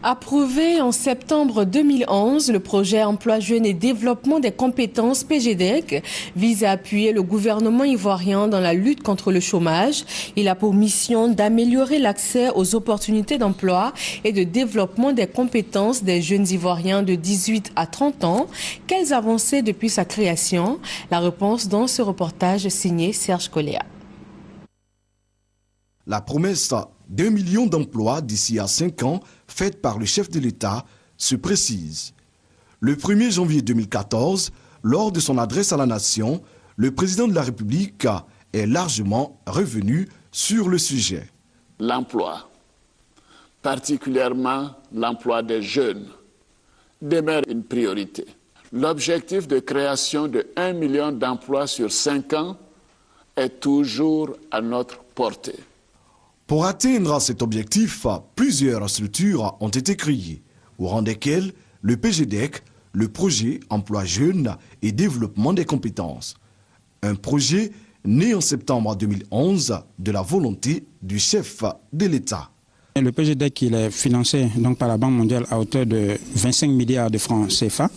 Approuvé en septembre 2011, le projet Emploi Jeunes et Développement des compétences PGDEC vise à appuyer le gouvernement ivoirien dans la lutte contre le chômage. Il a pour mission d'améliorer l'accès aux opportunités d'emploi et de développement des compétences des jeunes ivoiriens de 18 à 30 ans. Quelles avancées depuis sa création? La réponse dans ce reportage signé Serge Coléa. La promesse d'1 million d'emplois d'ici à 5 ans, faite par le chef de l'État, se précise. Le 1er janvier 2014, lors de son adresse à la nation, le président de la République est largement revenu sur le sujet. L'emploi, particulièrement l'emploi des jeunes, demeure une priorité. L'objectif de création de 1 million d'emplois sur 5 ans est toujours à notre portée. Pour atteindre cet objectif, plusieurs structures ont été créées, au rang desquelles le PGDEC, le projet Emploi Jeunes et Développement des compétences. Un projet né en septembre 2011 de la volonté du chef de l'État. Le PGDEC il est financé donc, par la Banque mondiale à hauteur de 25 milliards de francs CFA.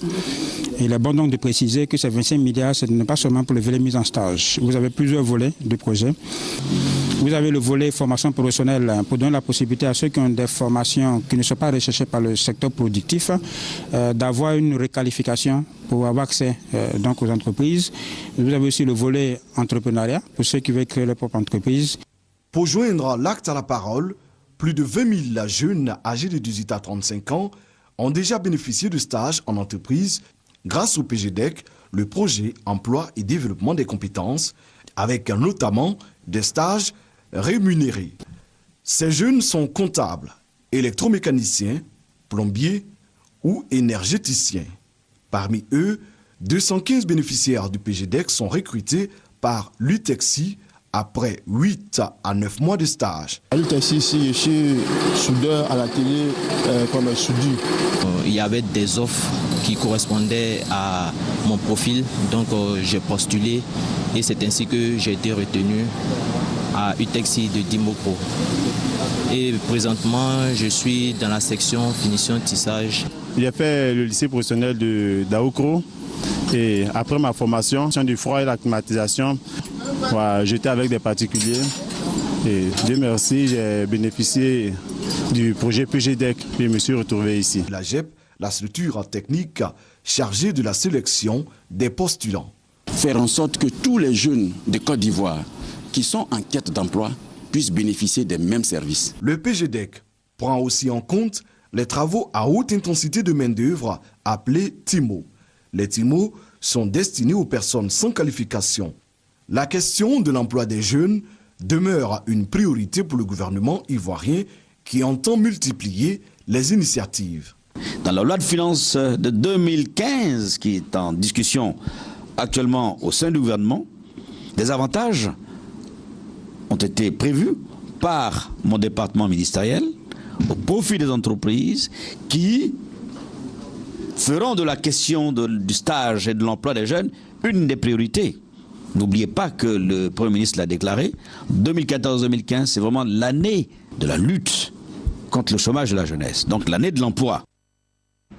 Il est bon donc de préciser que ces 25 milliards, ce n'est pas seulement pour le volet mise en stage. Vous avez plusieurs volets de projet. Vous avez le volet formation professionnelle pour donner la possibilité à ceux qui ont des formations qui ne sont pas recherchées par le secteur productif d'avoir une requalification pour avoir accès donc aux entreprises. Vous avez aussi le volet entrepreneuriat pour ceux qui veulent créer leur propre entreprise. Pour joindre l'acte à la parole, plus de 20 000 jeunes âgés de 18 à 35 ans ont déjà bénéficié de stages en entreprise grâce au PGDEC, le projet Emploi et Développement des compétences, avec notamment des stages rémunérés. Ces jeunes sont comptables, électromécaniciens, plombiers ou énergéticiens. Parmi eux, 215 bénéficiaires du PGDEC sont recrutés par l'UTEXI après 8 à 9 mois de stage. À l'UTEXI, je suis soudeur à la télé comme soudure. Il y avait des offres qui correspondaient à mon profil, donc j'ai postulé et c'est ainsi que j'ai été retenu à UTEXI de Dimokro. Et présentement, je suis dans la section finition tissage. J'ai fait le lycée professionnel d'Aokro et après ma formation, du froid et la climatisation, j'étais avec des particuliers et Dieu merci, j'ai bénéficié du projet PGDEC et je me suis retrouvé ici. La GEP, la structure technique chargée de la sélection des postulants. Faire en sorte que tous les jeunes de Côte d'Ivoire qui sont en quête d'emploi puissent bénéficier des mêmes services. Le PGDEC prend aussi en compte les travaux à haute intensité de main-d'œuvre appelés TIMO. Les TIMO sont destinés aux personnes sans qualification. La question de l'emploi des jeunes demeure une priorité pour le gouvernement ivoirien qui entend multiplier les initiatives. Dans la loi de finances de 2015 qui est en discussion actuellement au sein du gouvernement, des avantages ont été prévus par mon département ministériel au profit des entreprises qui feront de la question du stage et de l'emploi des jeunes une des priorités. N'oubliez pas que le Premier ministre l'a déclaré, 2014-2015, c'est vraiment l'année de la lutte contre le chômage de la jeunesse, donc l'année de l'emploi.